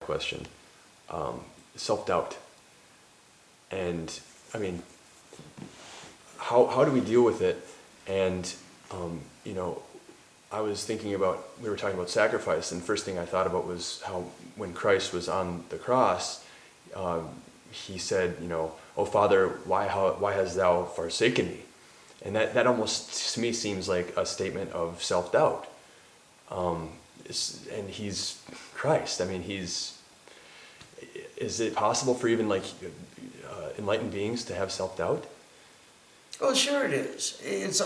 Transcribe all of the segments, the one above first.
question. Self-doubt. And, I mean, how do we deal with it? And, you know, I was thinking about, we were talking about sacrifice, and the first thing I thought about was how when Christ was on the cross, he said, you know, "Oh Father, why hast thou forsaken me?" And that almost, to me, seems like a statement of self-doubt. And he's Christ. I mean, is it possible for even like enlightened beings to have self-doubt? Oh, sure it is. Is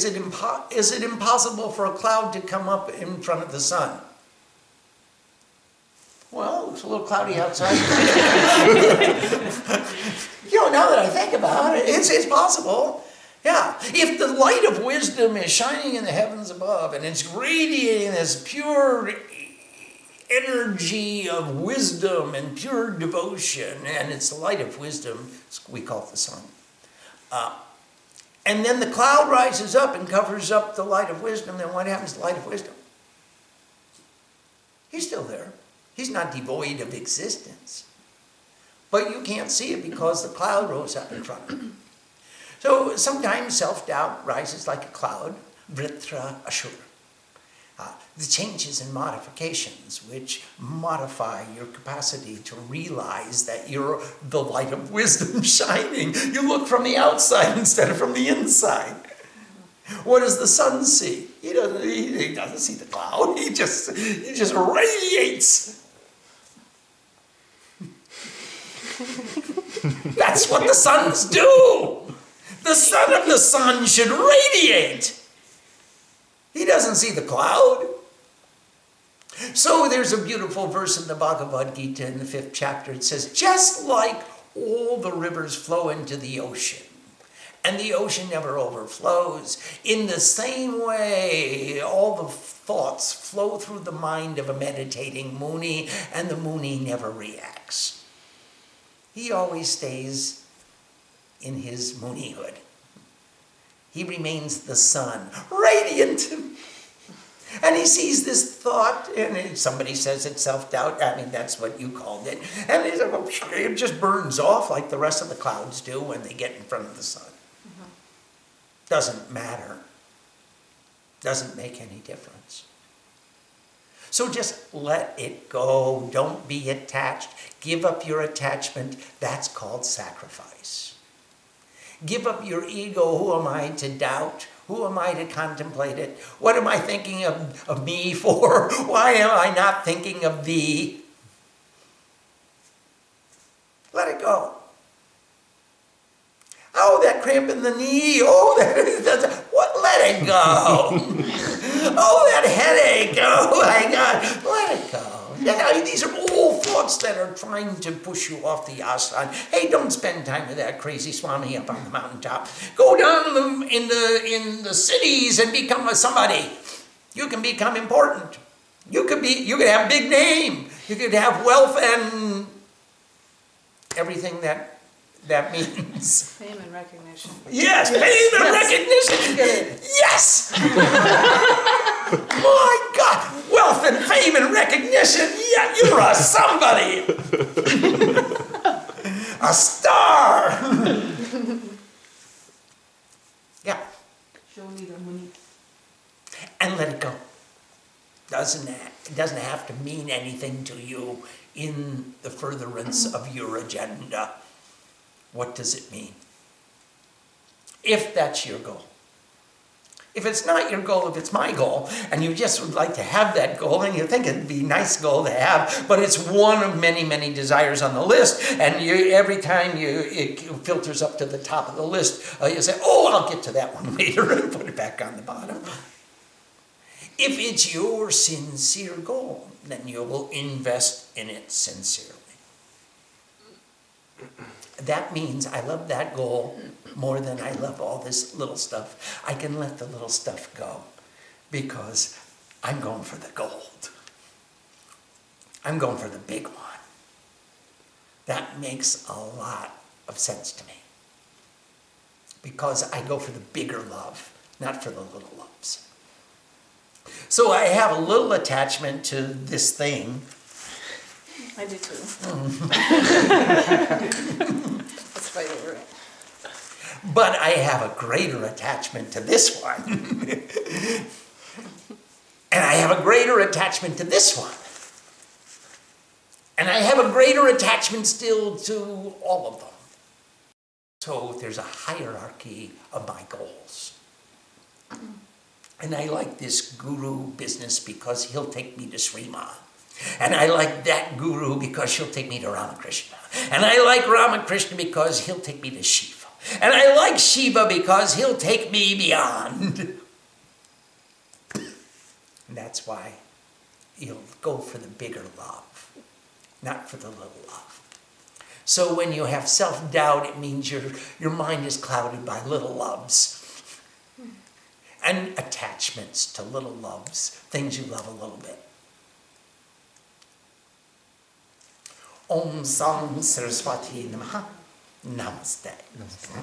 it impossible for a cloud to come up in front of the sun? Well, it's a little cloudy outside. You know, now that I think about it, it's possible. Yeah. If the light of wisdom is shining in the heavens above and it's radiating this pure energy of wisdom and pure devotion, and it's the light of wisdom, we call it the sun. And then the cloud rises up and covers up the light of wisdom, then what happens to the light of wisdom? He's still there. He's not devoid of existence. But you can't see it because the cloud rose up in front of him. So sometimes self-doubt rises like a cloud, vritra ashur. The changes and modifications which modify your capacity to realize that you're the light of wisdom shining. You look from the outside instead of from the inside. What does the sun see? He doesn't see the cloud. He just radiates. That's what the suns do. The son of the sun should radiate. He doesn't see the cloud. So there's a beautiful verse in the Bhagavad Gita in the 5th chapter. It says, just like all the rivers flow into the ocean, and the ocean never overflows, in the same way, all the thoughts flow through the mind of a meditating Muni, and the Muni never reacts. He always stays in his Munihood. He remains the sun, radiant. And he sees this thought, and somebody says it's self-doubt. I mean, that's what you called it. And it just burns off like the rest of the clouds do when they get in front of the sun. Mm-hmm. Doesn't matter. Doesn't make any difference. So just let it go. Don't be attached. Give up your attachment. That's called sacrifice. Give up your ego. Who am I to doubt? Who am I to contemplate it? What am I thinking of me for? Why am I not thinking of thee? Let it go. Oh, that cramp in the knee. Oh, what? Let it go. Oh, that headache. Oh, my God. Let it go. Yeah, these are all thoughts that are trying to push you off the asana. Hey, don't spend time with that crazy Swami up on the mountaintop. Go down in the cities and become somebody. You can become important. You could have a big name. You could have wealth and everything that means. Fame and recognition. Yes, fame and recognition. Yes. My God, wealth and fame and recognition. Yeah, you're a somebody. A star. Yeah. Show me the money. And let it go. It doesn't have to mean anything to you in the furtherance of your agenda. What does it mean? If that's your goal. If it's not your goal, if it's my goal, and you just would like to have that goal, and you think it'd be a nice goal to have, but it's one of many, many desires on the list, and every time it filters up to the top of the list, you say, oh, I'll get to that one later, and put it back on the bottom. If it's your sincere goal, then you will invest in it sincerely. That means I love that goal more than I love all this little stuff. I can let the little stuff go because I'm going for the gold. I'm going for the big one. That makes a lot of sense to me because I go for the bigger love, not for the little loves. So I have a little attachment to this thing, I do too. Let's fight over it. But I have a greater attachment to this one. And I have a greater attachment to this one. And I have a greater attachment still to all of them. So there's a hierarchy of my goals. And I like this guru business because he'll take me to Srima. And I like that guru because she'll take me to Ramakrishna. And I like Ramakrishna because he'll take me to Shiva. And I like Shiva because he'll take me beyond. And that's why you'll go for the bigger love, not for the little love. So when you have self-doubt, it means your mind is clouded by little loves and attachments to little loves, things you love a little bit. Om Sam Saraswati Namaha. Namaste.